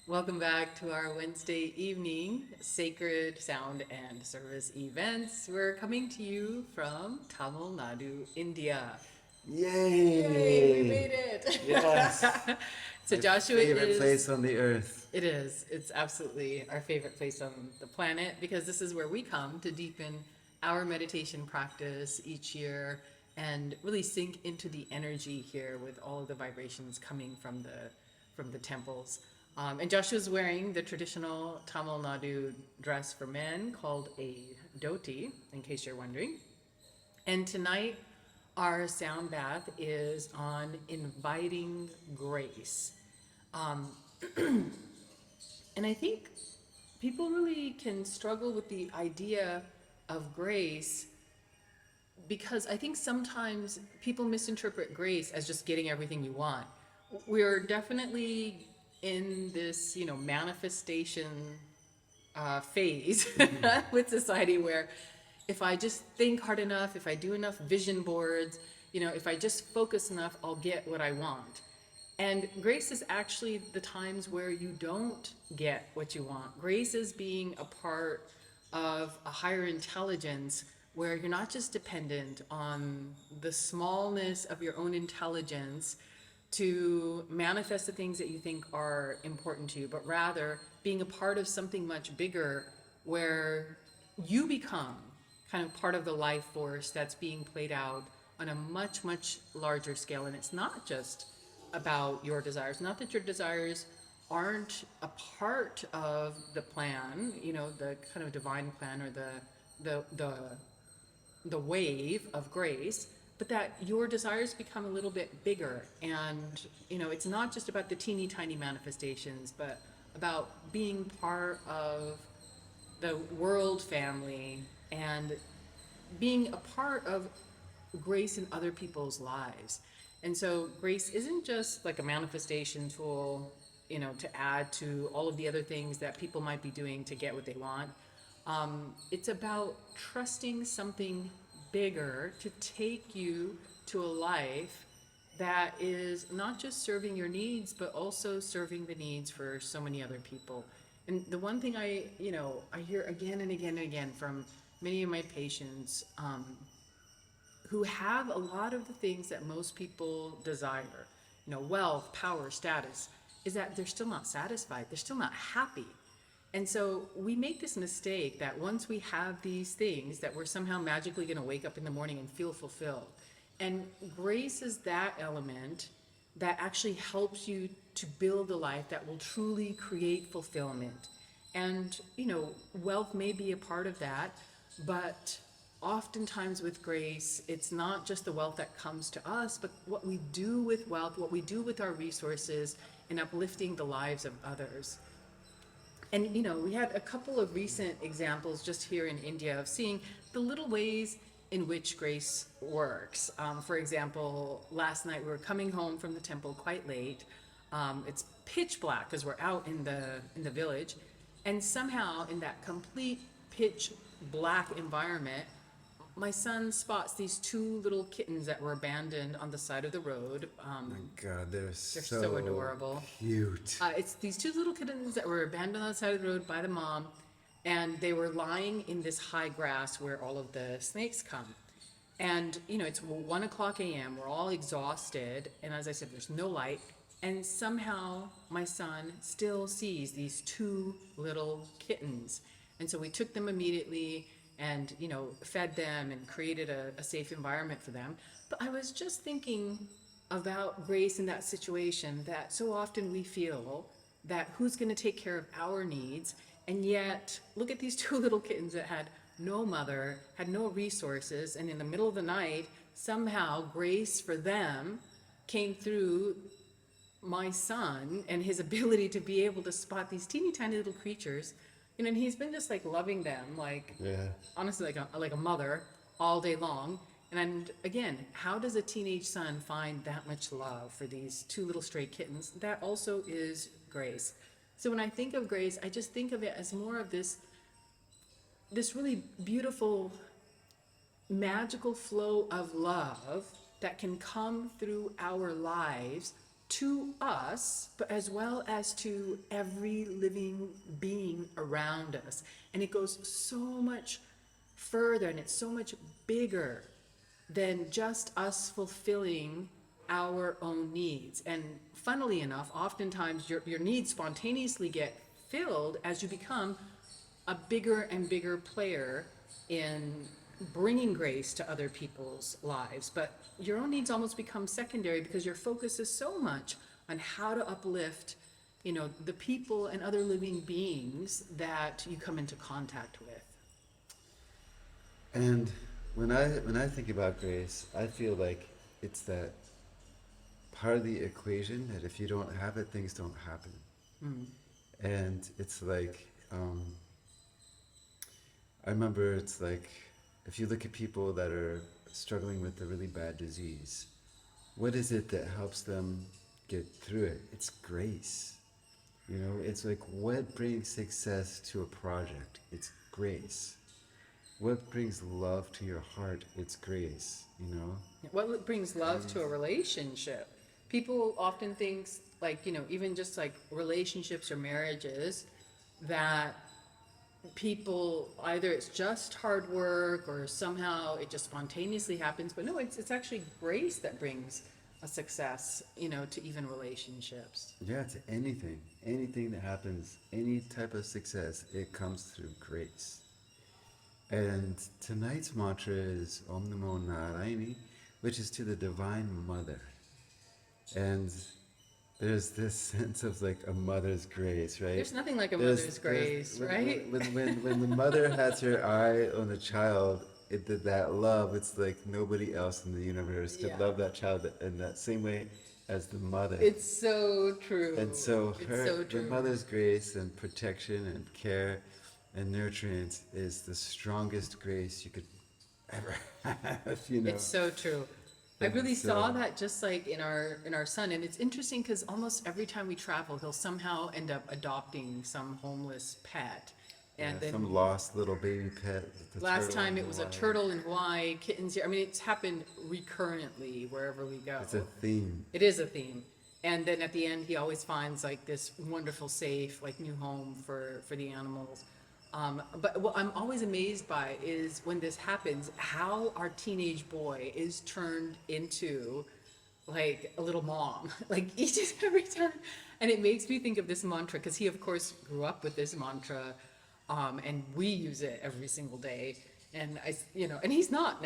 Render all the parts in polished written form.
Welcome back to our Wednesday evening sacred sound and service events. We're coming to you from Tamil Nadu, India. Yay, we Yay! made it! Yes! So My Joshua favorite is, place on the earth. it is, it's absolutely our favorite place on the planet because this is where we come to deepen our meditation practice each year and really sink into the energy here with all of the vibrations coming from the temples. And Joshua's wearing the traditional Tamil Nadu dress for men called a dhoti, in case you're wondering. And tonight, our sound bath is on inviting grace. Um, and I think people really can struggle with the idea of grace because I think sometimes people misinterpret grace as just getting everything you want. We're definitely in this, manifestation phase with society where if I just think hard enough, if I do enough vision boards, if I just focus enough, I'll get what I want. And grace is actually the times where you don't get what you want. Grace is being a part of a higher intelligence where you're not just dependent on the smallness of your own intelligence to manifest the things that you think are important to you, but rather being a part of something much bigger where you become kind of part of the life force that's being played out on a much, much larger scale. And it's not just about your desires, not that your desires aren't a part of the plan, the kind of divine plan or the the the wave of grace, but that your desires become a little bit bigger. And, it's not just about the teeny tiny manifestations, but about being part of the world family and being a part of grace in other people's lives. And so grace isn't just like a manifestation tool, to add to all of the other things that people might be doing to get what they want. It's about trusting something bigger to take you to a life that is not just serving your needs, but also serving the needs for so many other people. And the one thing I hear again and again and again from many of my patients who have a lot of the things that most people desire, wealth, power, status, is that they're still not satisfied. They're still not happy. And so we make this mistake that once we have these things that we're somehow magically going to wake up in the morning and feel fulfilled. And grace is that element that actually helps you to build a life that will truly create fulfillment. And, wealth may be a part of that, but oftentimes with grace, it's not just the wealth that comes to us, but what we do with wealth, what we do with our resources in uplifting the lives of others. And we had a couple of recent examples just here in India of seeing the little ways in which grace works. For example, last night we were coming home from the temple quite late. It's pitch black because we're out in the village, and somehow in that complete pitch black environment, my son spots these two little kittens that were abandoned on the side of the road. My God, they're They're so so adorable. cute. It's these two little kittens that were abandoned on the side of the road by the mom, and they were lying in this high grass where all of the snakes come. And it's 1 o'clock a.m. We're all exhausted, and as I said, there's no light. And somehow my son still sees these two little kittens, and so we took them immediately and fed them and created a safe environment for them. But I was just thinking about grace in that situation, that so often we feel that who's going to take care of our needs, and yet look at these two little kittens that had no mother, had no resources, and in the middle of the night somehow grace for them came through my son and his ability to be able to spot these teeny tiny little creatures. And he's been just like loving them, like, Yeah. honestly, like a mother all day long. And again, how does a teenage son find that much love for these two little stray kittens? That also is grace. So when I think of grace, I just think of it as more of this really beautiful, magical flow of love that can come through our lives to us, but as well as to every living being around us. And it goes so much further and it's so much bigger than just us fulfilling our own needs. And funnily enough, oftentimes your needs spontaneously get filled as you become a bigger and bigger player in bringing grace to other people's lives. But your own needs almost become secondary because your focus is so much on how to uplift, the people and other living beings that you come into contact with. And when I think about grace, I feel like it's that part of the equation that if you don't have it, things don't happen. And it's like, I remember it's like, if you look at people that are struggling with a really bad disease, what is it that helps them get through it? It's grace. It's like, what brings success to a project? It's grace. What brings love to your heart? It's grace, What brings love to a relationship? People often think, like, even just like relationships or marriages, that people, either it's just hard work or somehow it just spontaneously happens, but no, it's actually grace that brings a success, to even relationships. Yeah, to anything that happens, any type of success, it comes through grace. And tonight's mantra is Om Namo Narayani, which is to the Divine Mother. And there's this sense of like a mother's grace, right? There's nothing like a mother's grace, right? When the mother has her eye on the child, that love, it's like nobody else in the universe could love that child in that same way as the mother. It's so true. And so It's the mother's grace and protection and care and nurturance is the strongest grace you could ever have, It's so true. I really saw that just like in our son, and it's interesting because almost every time we travel, he'll somehow end up adopting some homeless pet. And then some lost little baby pet. last time it was a turtle in Hawaii, kittens here. I mean, it's happened recurrently wherever we go. It's a theme. It is a theme. And then at the end, he always finds like this wonderful, safe, like new home for the animals. But what I'm always amazed by is when this happens, how our teenage boy is turned into like a little mom, like each and every time. And it makes me think of this mantra because he, of course, grew up with this mantra, and we use it every single day. And and he's not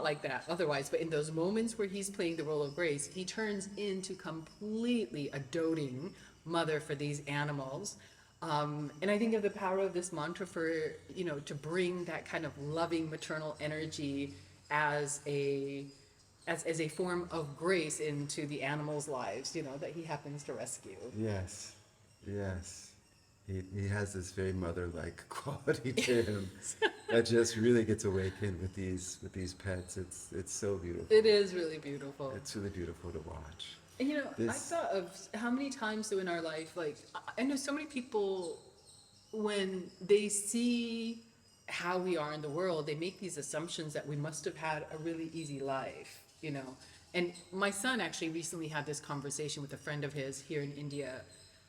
like that otherwise. But in those moments where he's playing the role of grace, he turns into completely a doting mother for these animals. And I think of the power of this mantra for, to bring that kind of loving maternal energy as a form of grace into the animals' lives, that he happens to rescue. Yes. He has this very mother-like quality to him that just really gets awakened with these pets. It's so beautiful. It is really beautiful. It's really beautiful to watch. And I thought of how many times though in our life, like I know so many people, when they see how we are in the world, they make these assumptions that we must have had a really easy life, And my son actually recently had this conversation with a friend of his here in India,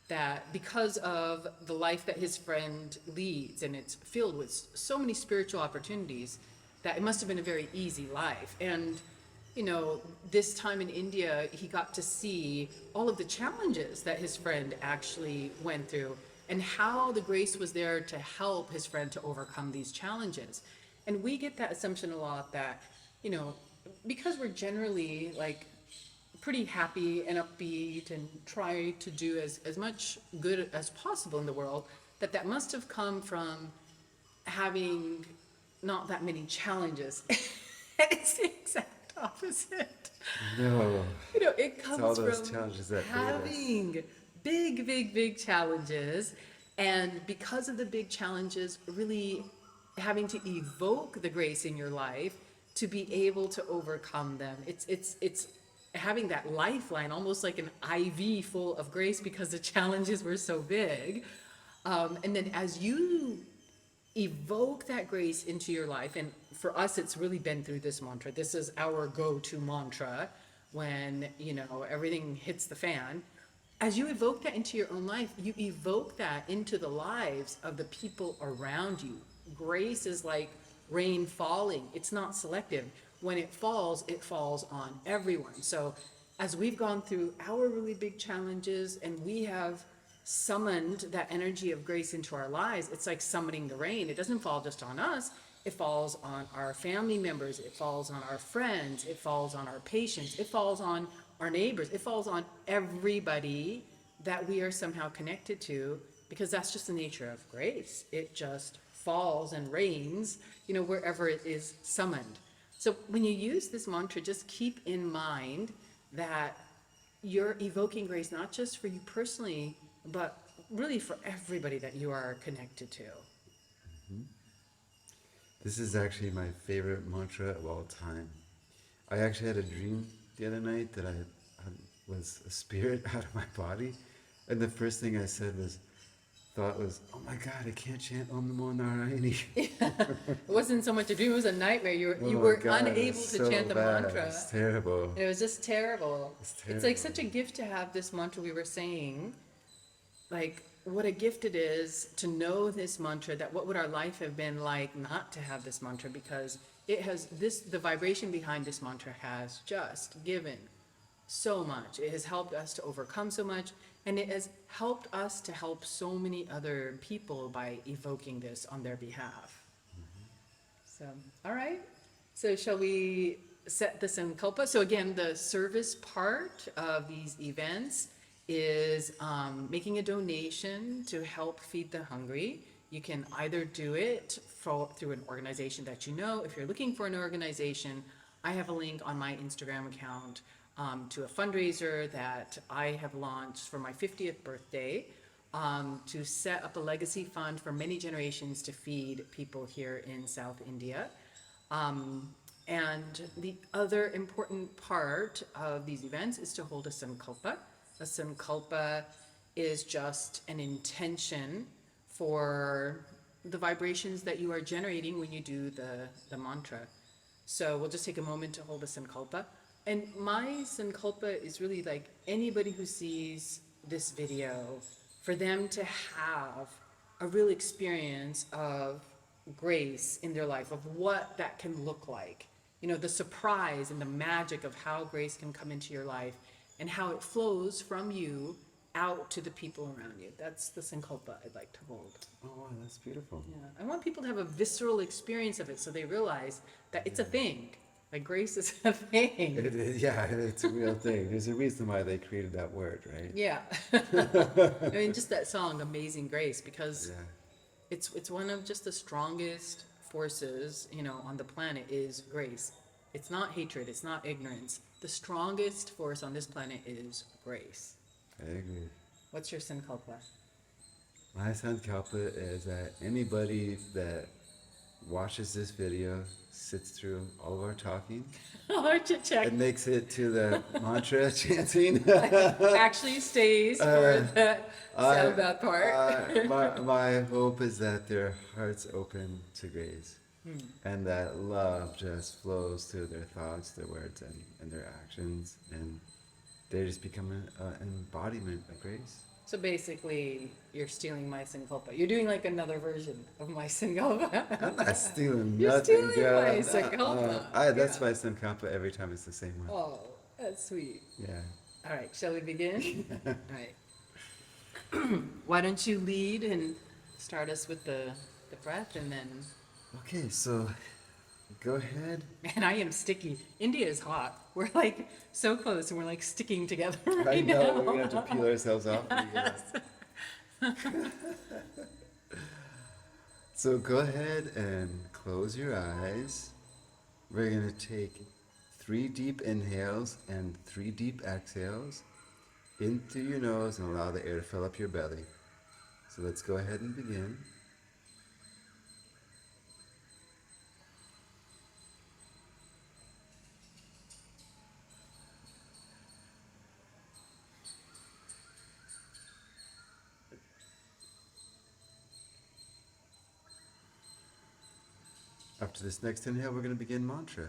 that because of the life that his friend leads, and it's filled with so many spiritual opportunities, that it must have been a very easy life. And this time in India, he got to see all of the challenges that his friend actually went through and how the grace was there to help his friend to overcome these challenges. And we get that assumption a lot that, because we're generally like pretty happy and upbeat and try to do as much good as possible in the world, that must have come from having not that many challenges. It's the exact opposite. No. It comes all those from challenges that having big challenges, and because of the big challenges, really having to evoke the grace in your life to be able to overcome them. It's having that lifeline, almost like an IV full of grace, because the challenges were so big. And then as you evoke that grace into your life, and for us it's really been through this mantra. This is our go-to mantra. when, everything hits the fan. As you evoke that into your own life, you evoke that into the lives of the people around you. Grace is like rain falling. It's not selective. When it falls on everyone. So as we've gone through our really big challenges and we have summoned that energy of grace into our lives, it's like summoning the rain. It doesn't fall just on us. It falls on our family members. It falls on our friends. It falls on our patients. It falls on our neighbors. It falls on everybody that we are somehow connected to, because that's just the nature of grace. It just falls and rains, wherever it is summoned. So when you use this mantra, just keep in mind that you're evoking grace, not just for you personally, but really for everybody that you are connected to. This is actually my favorite mantra of all time. I actually had a dream the other night that I was a spirit out of my body, and the first thing I said was, oh my God, I can't chant Om Namo Narayani. It wasn't so much a dream, it was a nightmare. You Oh were my God, unable it's to so chant the bad. mantra. It's terrible. It was just terrible. It's like terrible. such a gift to have this mantra. We were saying, like, what a gift it is to know this mantra, that what would our life have been like not to have this mantra, because it has the vibration behind this mantra has just given so much. It has helped us to overcome so much, and it has helped us to help so many other people by evoking this on their behalf. So, all right. So shall we set the sankalpa? So again, the service part of these events is making a donation to help feed the hungry. You can either do it through an organization that you know. If you're looking for an organization, I have a link on my Instagram account to a fundraiser that I have launched for my 50th birthday to set up a legacy fund for many generations to feed people here in South India. And the other important part of these events is to hold a sankalpa. A sankalpa is just an intention for the vibrations that you are generating when you do the mantra. So we'll just take a moment to hold a sankalpa. And my sankalpa is really like anybody who sees this video, for them to have a real experience of grace in their life, of what that can look like. The surprise and the magic of how grace can come into your life and how it flows from you out to the people around you. That's the sankalpa I'd like to hold. Oh, wow, that's beautiful. Yeah, I want people to have a visceral experience of it so they realize that it's a thing. Like grace is a thing. Yeah, it's a real thing. There's a reason why they created that word, right? Yeah. I mean, just that song, Amazing Grace, because it's one of just the strongest forces, on the planet is grace. It's not hatred, it's not ignorance. The strongest force on this planet is grace. I agree. What's your sankalpa? My sankalpa is that anybody that watches this video, sits through all of our talking, and makes it to the mantra chanting, actually stays for the sound bath part. my hope is that their hearts open to grace, and that love just flows through their thoughts, their words, and their actions, and they just become an embodiment of grace. So basically, you're stealing my sankalpa. You're doing like another version of my sankalpa. I'm not stealing You're nothing, stealing girl. my sankalpa. That's my sankalpa every time it's the same one. Oh, that's sweet. Yeah. All right, shall we begin? All right. Why don't you lead and start us with the breath, and then... Okay, so go ahead. Man, I am sticky. India is hot. We're like so close and we're like sticking together right I know, now. we're going to have to peel ourselves off. So go ahead and close your eyes. We're going to take 3 deep inhales and 3 deep exhales in through your nose and allow the air to fill up your belly. So let's go ahead and begin. After this next inhale, we're going to begin mantra.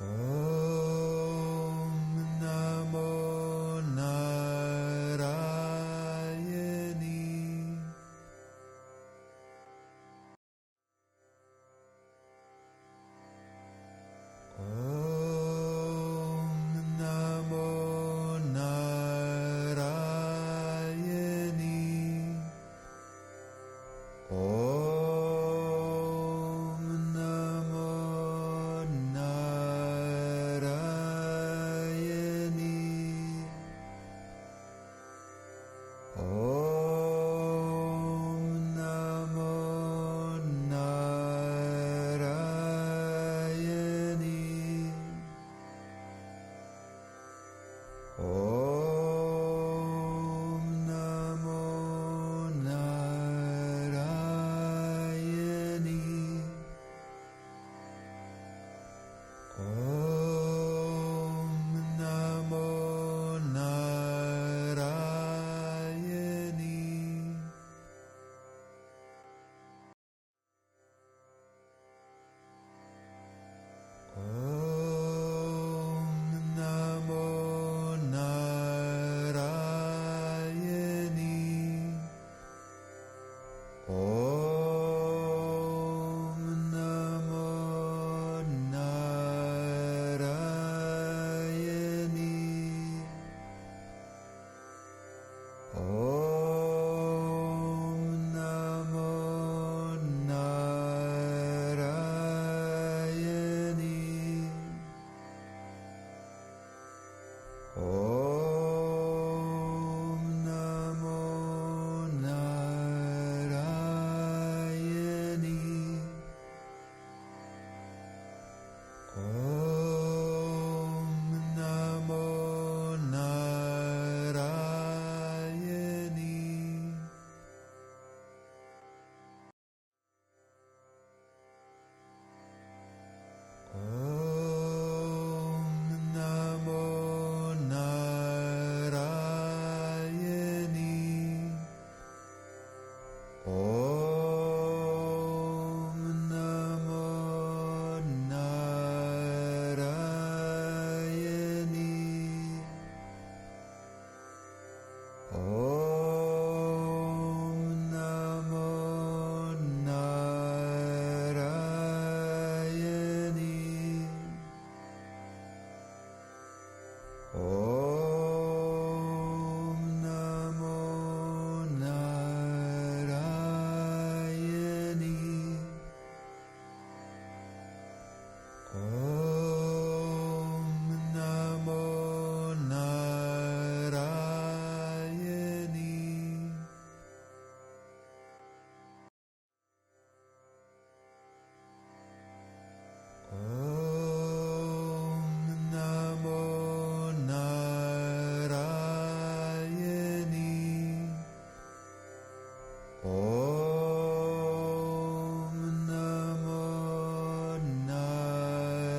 Om Namo Narayani. Om Namo Narayani. Om Namo Narayani. Om Namo Narayani. Om Namo Narayani. Om Namo Narayani. Om Namo Narayani. Om Namo Narayani. Om Namo Narayani. Om Namo Narayani. Om Namo Narayani. Om Namo Narayani. Om Namo Narayani. Om Namo Narayani. Om Namo Narayani. Om Namo Narayani. Om Namo Narayani. Om Namo Narayani.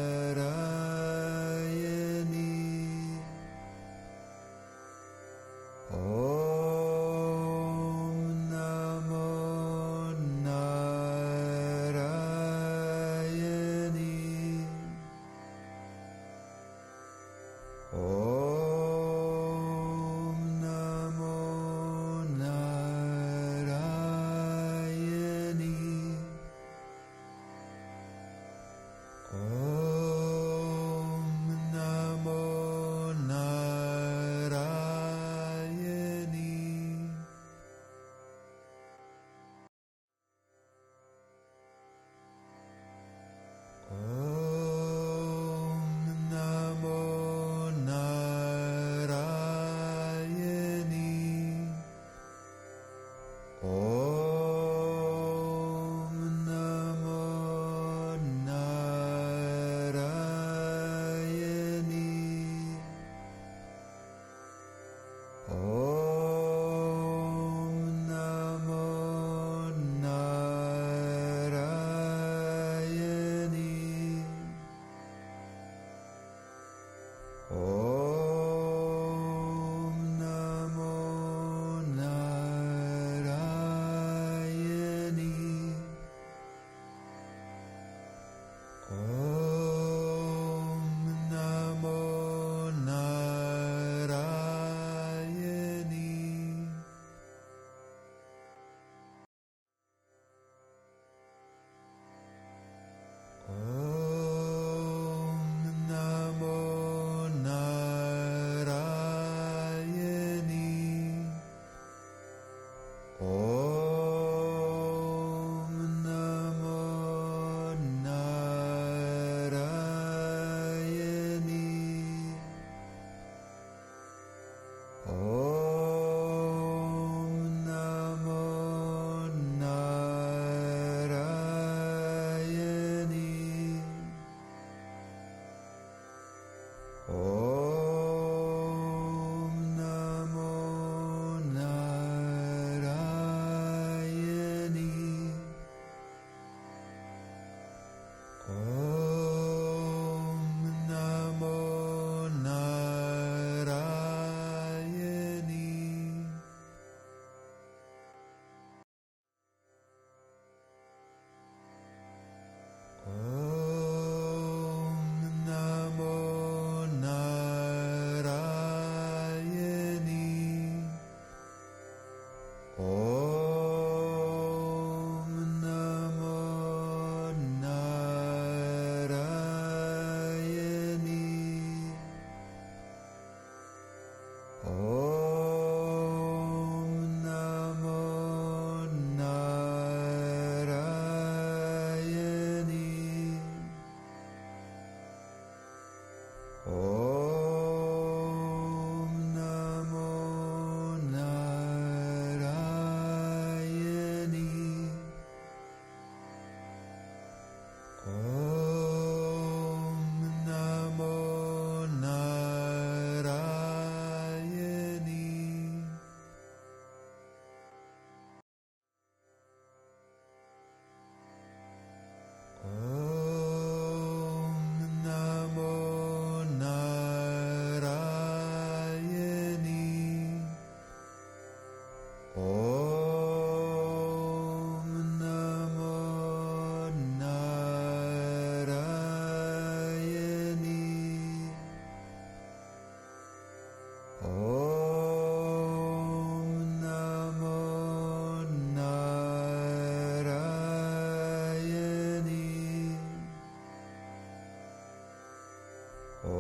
Om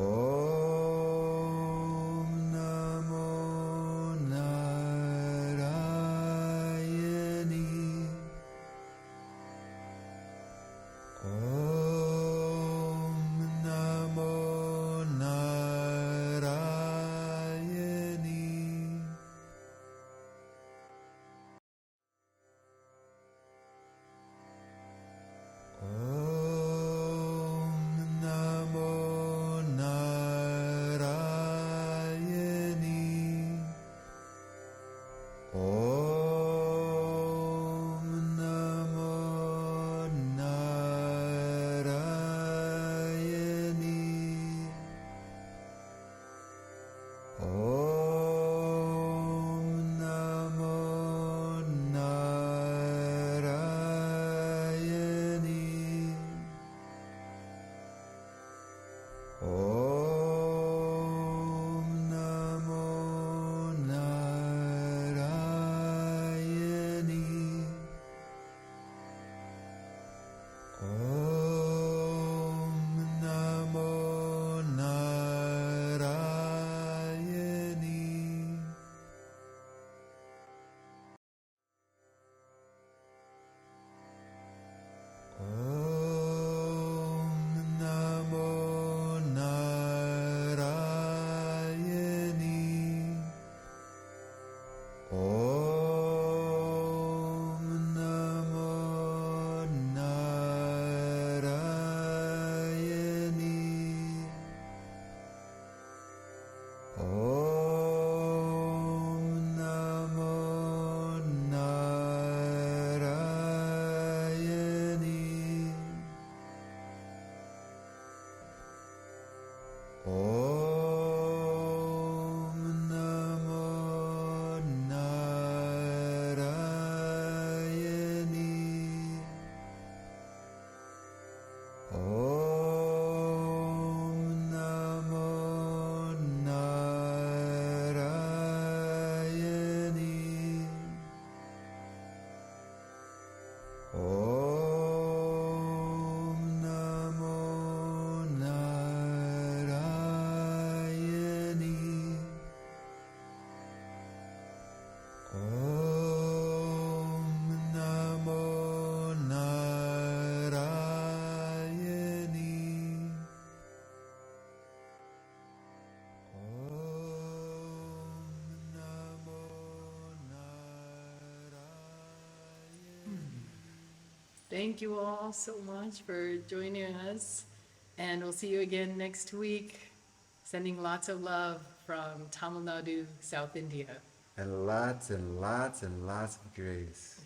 Namo Narayani. Om Namo Narayani. Om Namo Narayani. Om Namo Narayani. Om Namo Narayani. Om Namo Narayani. Om Namo Narayani. Om Namo Narayani. Om Namo Narayani. Om Namo Narayani. Om Namo Narayani. Om Namo Narayani. Om Namo Narayani. Om Namo Narayani. Om Namo Narayani. Thank you all so much for joining us, and we'll see you again next week. Sending lots of love from Tamil Nadu, South India. And lots and lots and lots of grace.